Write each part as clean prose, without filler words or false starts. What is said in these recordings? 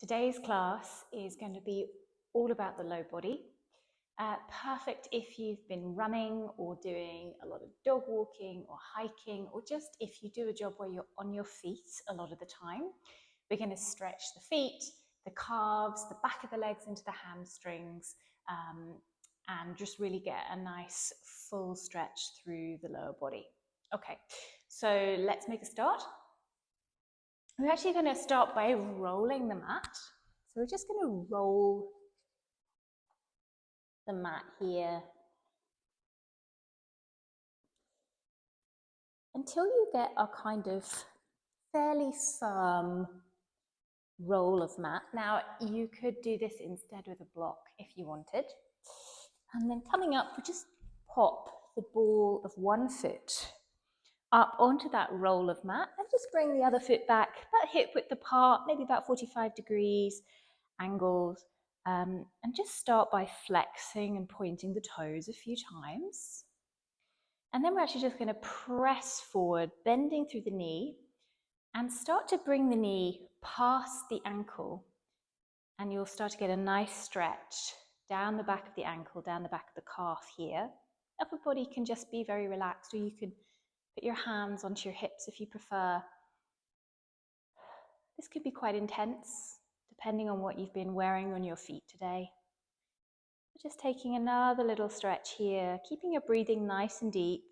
Today's class is going to be all about the low body. Perfect if you've been running or doing a lot of dog walking or hiking, or just if you do a job where you're on your feet a lot of the time. We're going to stretch the feet, the calves, the back of the legs into the hamstrings, and just really get a nice full stretch through the lower body. Okay, so let's make a start. We're actually going to start by rolling the mat. So we're just going to roll the mat here until you get a kind of fairly firm roll of mat. Now, you could do this instead with a block if you wanted. And then coming up, we just pop the ball of one foot up onto that roll of mat and just bring the other foot back about hip width apart, maybe about 45 degrees angles. And just start by flexing and pointing the toes a few times. And then we're actually just going to press forward, bending through the knee, and start to bring the knee past the ankle. And you'll start to get a nice stretch down the back of the ankle, down the back of the calf here. Upper body can just be very relaxed, or you could put your hands onto your hips if you prefer. This could be quite intense, depending on what you've been wearing on your feet today. Just taking another little stretch here, keeping your breathing nice and deep.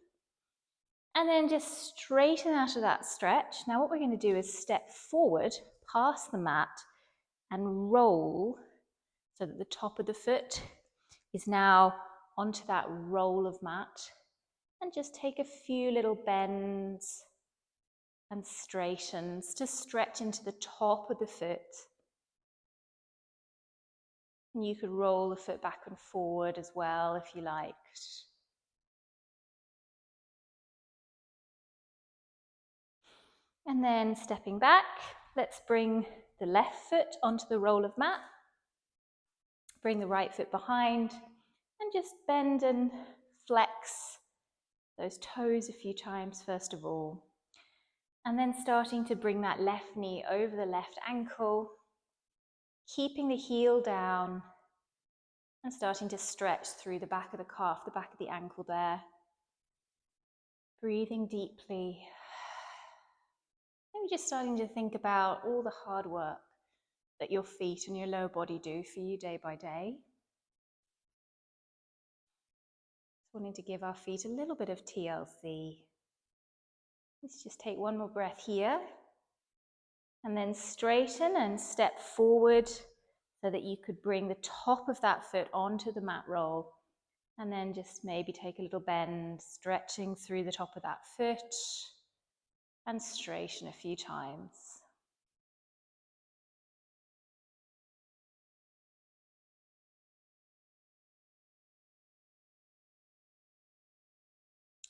And then just straighten out of that stretch. Now what we're going to do is step forward past the mat and roll so that the top of the foot is now onto that roll of mat. And just take a few little bends and straightens to stretch into the top of the foot. And you could roll the foot back and forward as well if you liked. And then stepping back, let's bring the left foot onto the roll of mat. Bring the right foot behind and just bend and flex those toes a few times first of all. And then starting to bring that left knee over the left ankle, keeping the heel down and starting to stretch through the back of the calf, the back of the ankle there. Breathing deeply. Maybe just starting to think about all the hard work that your feet and your lower body do for you day by day. Just wanting to give our feet a little bit of TLC. Let's just take one more breath here. And then straighten and step forward so that you could bring the top of that foot onto the mat roll. And then just maybe take a little bend, stretching through the top of that foot and straighten a few times.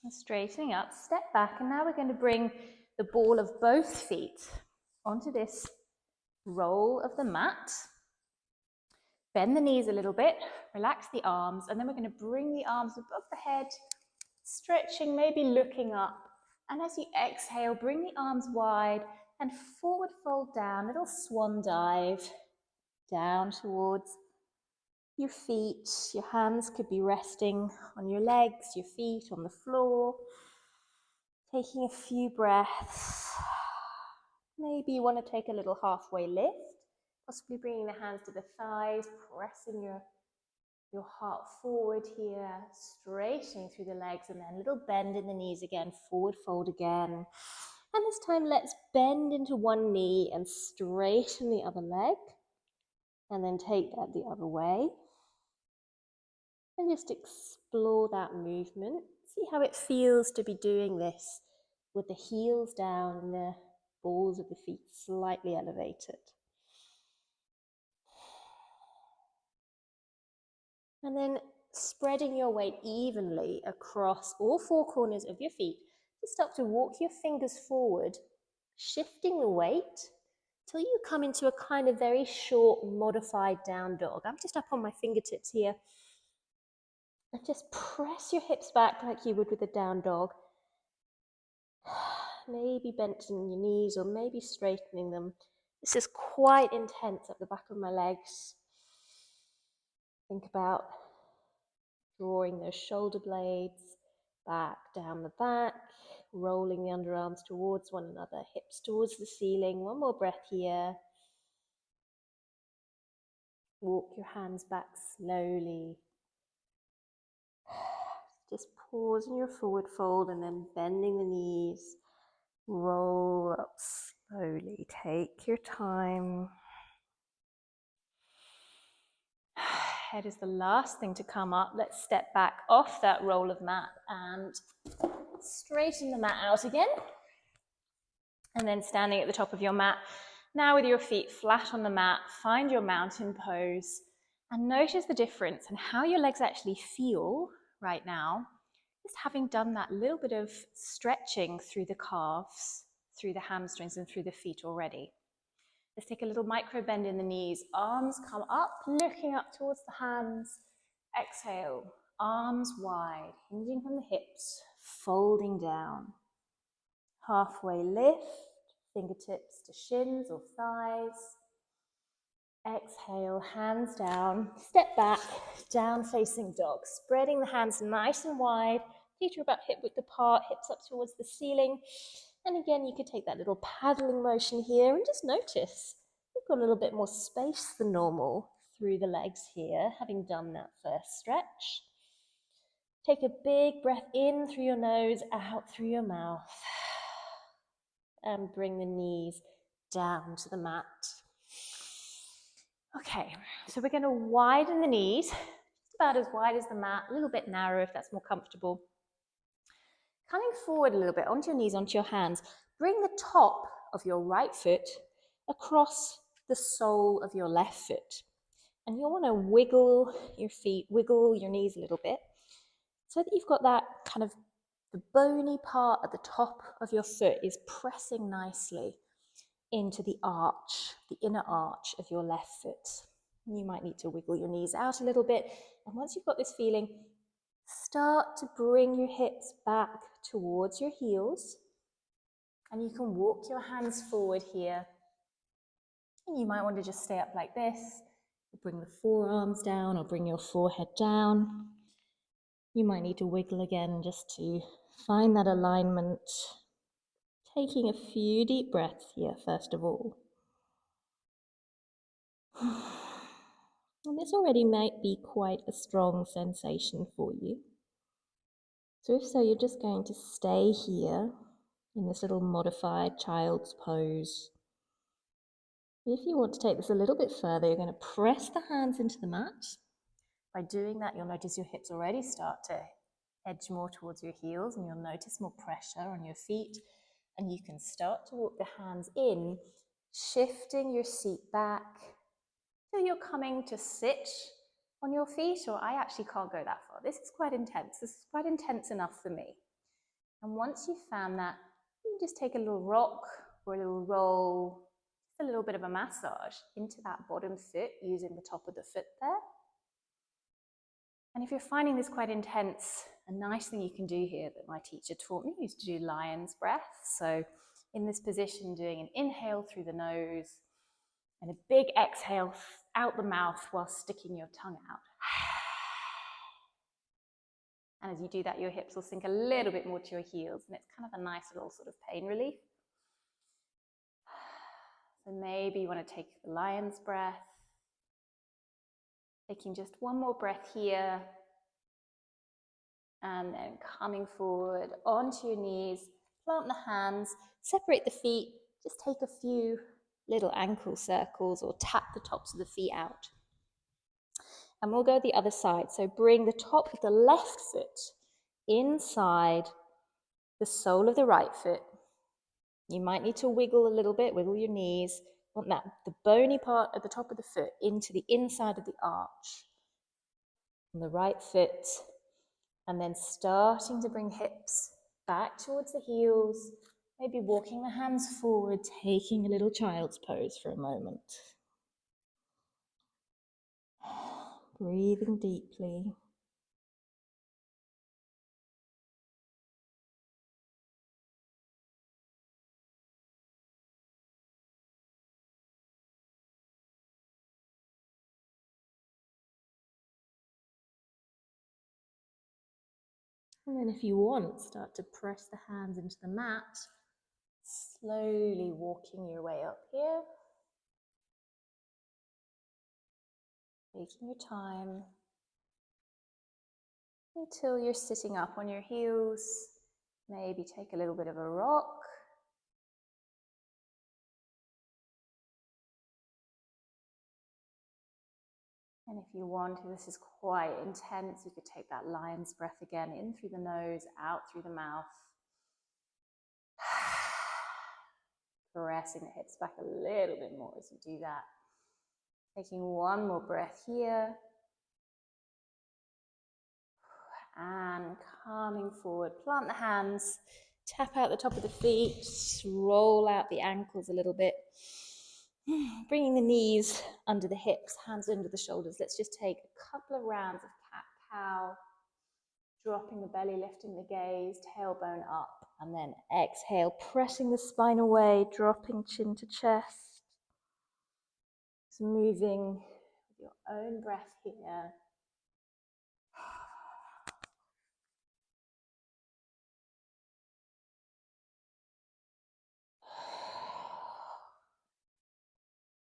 And straightening up, step back, and now we're going to bring the ball of both feet onto this roll of the mat. Bend the knees a little bit, relax the arms, and then we're going to bring the arms above the head, stretching, maybe looking up. And as you exhale, bring the arms wide and forward fold down, little swan dive down towards your feet. Your hands could be resting on your legs, your feet on the floor. Taking a few breaths. Maybe you want to take a little halfway lift, possibly bringing the hands to the thighs, pressing your heart forward here, straightening through the legs, and then a little bend in the knees again, forward fold again. And this time let's bend into one knee and straighten the other leg, and then take that the other way. And just explore that movement. See how it feels to be doing this with the heels down and the balls of the feet slightly elevated. And then spreading your weight evenly across all four corners of your feet. Just start to walk your fingers forward, shifting the weight till you come into a kind of very short, modified down dog. I'm just up on my fingertips here. And just press your hips back like you would with a down dog. Maybe bending your knees or maybe straightening them. This is quite intense at the back of my legs. Think about drawing those shoulder blades back down the back, rolling the underarms towards one another, hips towards the ceiling. One more breath here. Walk your hands back slowly. Just pause in your forward fold and then bending the knees. Roll up slowly. Take your time. Head is the last thing to come up. Let's step back off that roll of mat and straighten the mat out again. And then standing at the top of your mat, now with your feet flat on the mat, find your mountain pose and notice the difference and how your legs actually feel right now, just having done that little bit of stretching through the calves, through the hamstrings and through the feet already. Let's take a little micro bend in the knees. Arms come up, looking up towards the hands. Exhale, arms wide, hinging from the hips, folding down. Halfway lift, fingertips to shins or thighs. Exhale, hands down, step back, down facing dog. Spreading the hands nice and wide, feet are about hip width apart, hips up towards the ceiling. And again, you could take that little paddling motion here and just notice you've got a little bit more space than normal through the legs here, having done that first stretch. Take a big breath in through your nose, out through your mouth. And bring the knees down to the mat. Okay, so we're going to widen the knees, just about as wide as the mat, a little bit narrow if that's more comfortable. Coming forward a little bit, onto your knees, onto your hands. Bring the top of your right foot across the sole of your left foot. And you'll want to wiggle your feet, wiggle your knees a little bit, so that you've got that kind of, the bony part at the top of your foot is pressing nicely into the arch, the inner arch of your left foot. You might need to wiggle your knees out a little bit. And once you've got this feeling, start to bring your hips back towards your heels. And you can walk your hands forward here. And you might want to just stay up like this. Bring the forearms down or bring your forehead down. You might need to wiggle again just to find that alignment. Taking a few deep breaths here, first of all. And this already might be quite a strong sensation for you. So if so, you're just going to stay here in this little modified child's pose. If you want to take this a little bit further, you're going to press the hands into the mat. By doing that, you'll notice your hips already start to edge more towards your heels, and you'll notice more pressure on your feet. And you can start to walk the hands in, shifting your seat back till you're coming to sit on your feet, or I actually can't go that far. This is quite intense. This is quite intense enough for me. And once you've found that, you can just take a little rock or a little roll, a little bit of a massage into that bottom foot using the top of the foot there. And if you're finding this quite intense, a nice thing you can do here that my teacher taught me is to do lion's breath. So in this position, doing an inhale through the nose and a big exhale out the mouth while sticking your tongue out. And as you do that, your hips will sink a little bit more to your heels, and it's kind of a nice little sort of pain relief. So maybe you want to take the lion's breath, taking just one more breath here, and then coming forward onto your knees, plant the hands, separate the feet, just take a few little ankle circles or tap the tops of the feet out. And we'll go the other side. So bring the top of the left foot inside the sole of the right foot. You might need to wiggle a little bit, wiggle your knees. Want that, the bony part at the top of the foot into the inside of the arch. On the right foot. And then starting to bring hips back towards the heels. Maybe walking the hands forward, taking a little child's pose for a moment. Breathing deeply. And then if you want, start to press the hands into the mat, slowly walking your way up here. Taking your time until you're sitting up on your heels. Maybe take a little bit of a rock. And if you want, if this is quite intense, you could take that lion's breath again, in through the nose, out through the mouth. Pressing the hips back a little bit more as you do that. Taking one more breath here. And coming forward, plant the hands, tap out the top of the feet, roll out the ankles a little bit. Bringing the knees under the hips, hands under the shoulders. Let's just take a couple of rounds of cat-cow. Dropping the belly, lifting the gaze, tailbone up, and then exhale, pressing the spine away, dropping chin to chest. Just moving with your own breath here.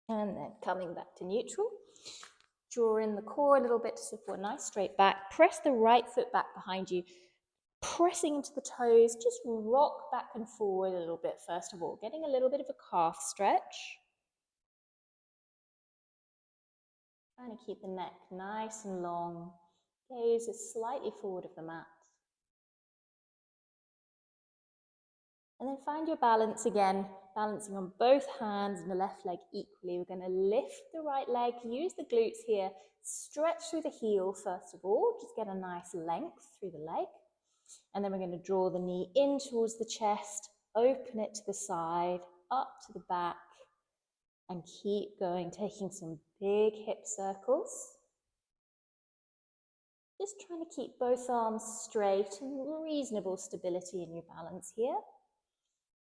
And then coming back to neutral. Draw in the core a little bit to support nice straight back. Press the right foot back behind you. Pressing into the toes, just rock back and forward a little bit first of all, getting a little bit of a calf stretch. Trying to keep the neck nice and long. Gaze is slightly forward of the mat. And then find your balance again, balancing on both hands and the left leg equally. We're going to lift the right leg, use the glutes here, stretch through the heel first of all, just get a nice length through the leg. And then we're going to draw the knee in towards the chest, open it to the side, up to the back, and keep going, taking some big hip circles. Just trying to keep both arms straight and reasonable stability in your balance here.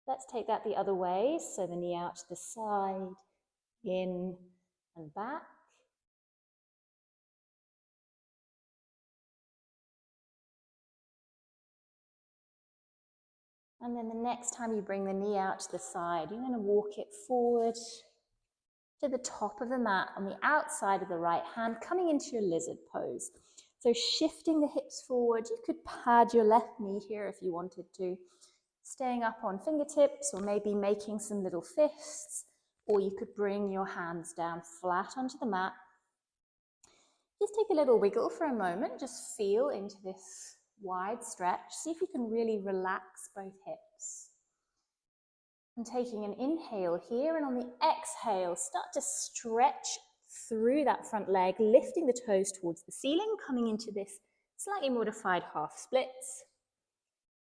Let's take that the other way. So the knee out to the side, in and back. And then the next time you bring the knee out to the side, you're going to walk it forward to the top of the mat on the outside of the right hand, coming into your lizard pose. So shifting the hips forward, you could pad your left knee here if you wanted to. Staying up on fingertips or maybe making some little fists, or you could bring your hands down flat onto the mat. Just take a little wiggle for a moment, just feel into this wide stretch. See if you can really relax both hips. And taking an inhale here, and on the exhale, start to stretch through that front leg, lifting the toes towards the ceiling, coming into this slightly modified half splits.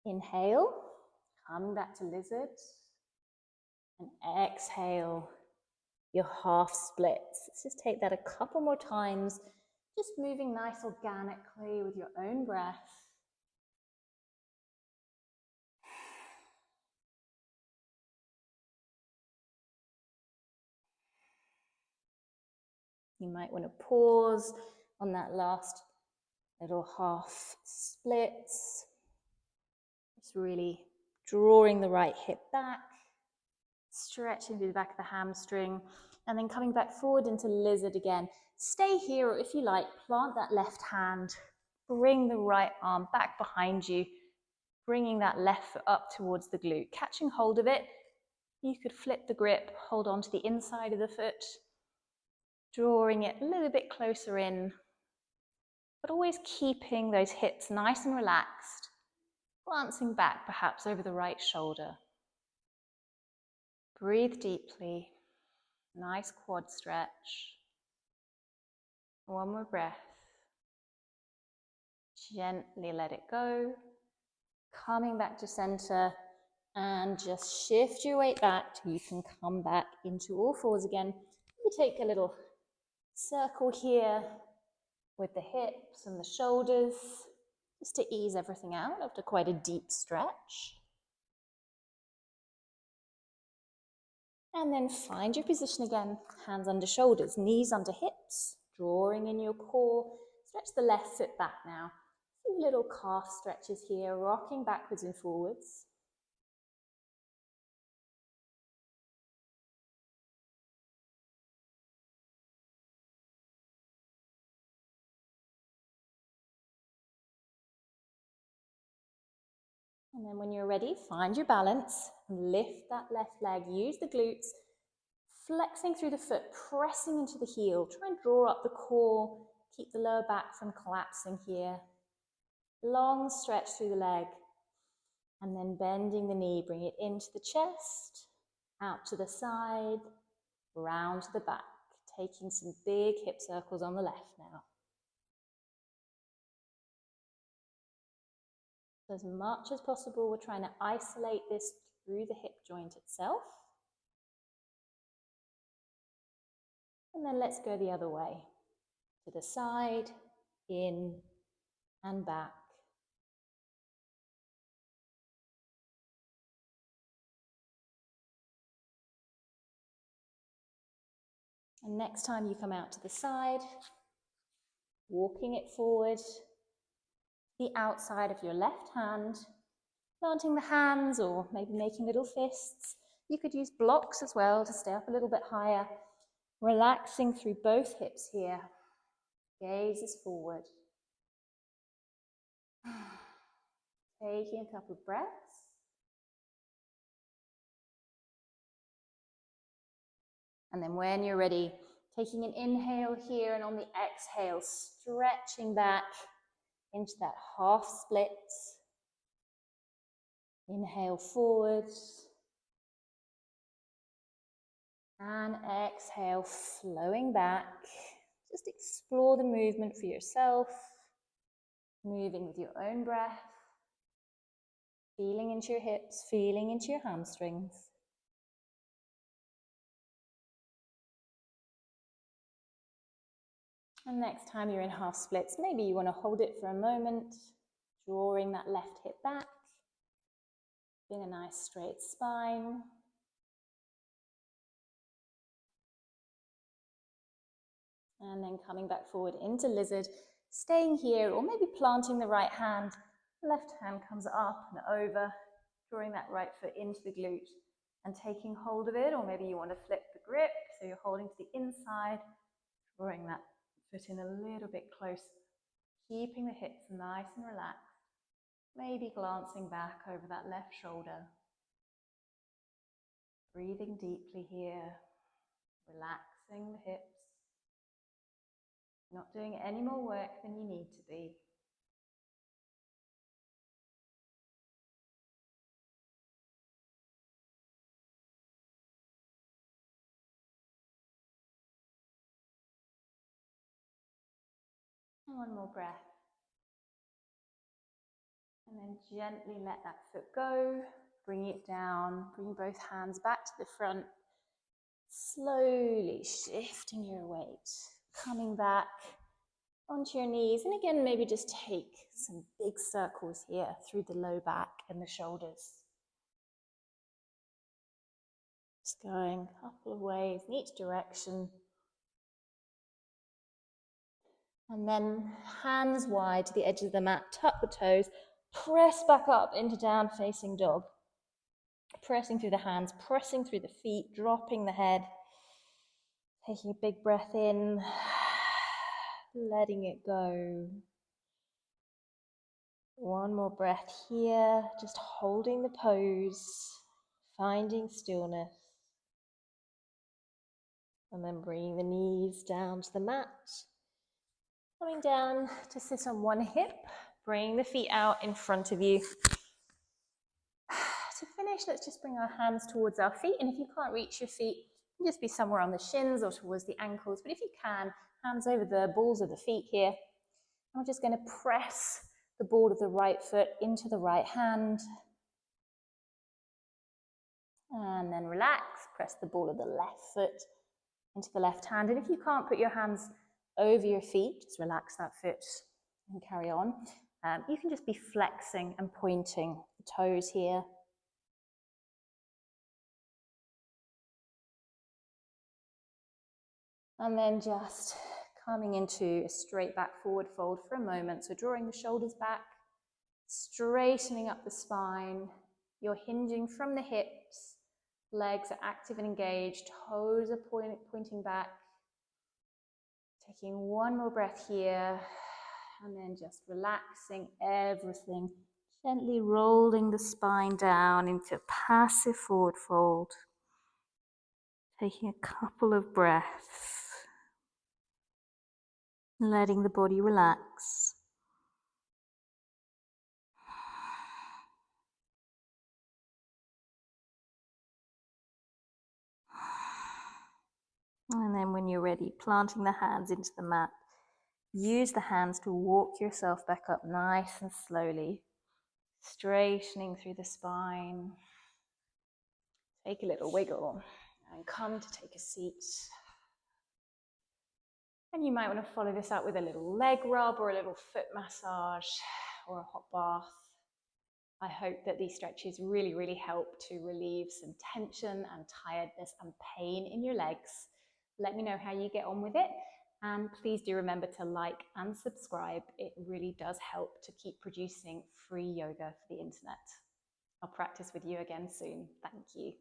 Inhale. Coming back to lizard, and exhale, your half splits. Let's just take that a couple more times, just moving nice organically with your own breath. You might want to pause on that last little half splits. Just really drawing the right hip back, stretching through the back of the hamstring, and then coming back forward into lizard again. Stay here, or if you like, plant that left hand, bring the right arm back behind you, bringing that left foot up towards the glute, catching hold of it. You could flip the grip, hold on to the inside of the foot, drawing it a little bit closer in, but always keeping those hips nice and relaxed, glancing back perhaps over the right shoulder. Breathe deeply, nice quad stretch. One more breath. Gently let it go. Coming back to center, and just shift your weight back till you can come back into all fours again. We take a little circle here with the hips and the shoulders, just to ease everything out after quite a deep stretch. And then find your position again, hands under shoulders, knees under hips, drawing in your core. Stretch the left foot back now. Few little calf stretches here, rocking backwards and forwards. And then when you're ready, find your balance, lift that left leg, use the glutes, flexing through the foot, pressing into the heel. Try and draw up the core, keep the lower back from collapsing here. Long stretch through the leg. And then bending the knee, bring it into the chest, out to the side, round to the back, taking some big hip circles on the left now. So as much as possible, we're trying to isolate this through the hip joint itself. And then let's go the other way, to the side, in and back. And next time you come out to the side, walking it forward, the outside of your left hand, planting the hands or maybe making little fists. You could use blocks as well to stay up a little bit higher. Relaxing through both hips here. Gaze is forward. Taking a couple of breaths. And then when you're ready, taking an inhale here, and on the exhale, stretching back into that half split. Inhale forward. And exhale, flowing back. Just explore the movement for yourself. Moving with your own breath. Feeling into your hips, feeling into your hamstrings. And next time you're in half splits, maybe you want to hold it for a moment, drawing that left hip back, getting a nice straight spine. And then coming back forward into lizard, staying here, or maybe planting the right hand. Left hand comes up and over, drawing that right foot into the glute and taking hold of it, or maybe you want to flip the grip, so you're holding to the inside, drawing that foot in a little bit closer, keeping the hips nice and relaxed, maybe glancing back over that left shoulder. Breathing deeply here, relaxing the hips, not doing any more work than you need to be. One more breath. And then gently let that foot go, bring it down, bring both hands back to the front, slowly shifting your weight, coming back onto your knees, and again maybe just take some big circles here through the low back and the shoulders. Just going a couple of ways in each direction. And then hands wide to the edge of the mat, tuck the toes, press back up into down facing dog. Pressing through the hands, pressing through the feet, dropping the head. Taking a big breath in, letting it go. One more breath here, just holding the pose, finding stillness. And then bringing the knees down to the mat. Coming down to sit on one hip, bring the feet out in front of you. To finish, let's just bring our hands towards our feet, and if you can't reach your feet, you can just be somewhere on the shins or towards the ankles, but if you can, hands over the balls of the feet here. And we're just going to press the ball of the right foot into the right hand. And then relax, press the ball of the left foot into the left hand. And if you can't put your hands over your feet, just relax that foot and carry on. You can just be flexing and pointing the toes here. And then just coming into a straight back forward fold for a moment. So drawing the shoulders back, straightening up the spine. You're hinging from the hips. Legs are active and engaged. Toes are pointing back. Taking one more breath here. And then just relaxing everything. Gently rolling the spine down into a passive forward fold. Taking a couple of breaths. Letting the body relax. And then when you're ready, planting the hands into the mat. Use the hands to walk yourself back up nice and slowly. Straightening through the spine. Take a little wiggle and come to take a seat. And you might want to follow this up with a little leg rub or a little foot massage or a hot bath. I hope that these stretches really help to relieve some tension and tiredness and pain in your legs. Let me know how you get on with it. And please do remember to like and subscribe. It really does help to keep producing free yoga for the internet. I'll practice with you again soon. Thank you.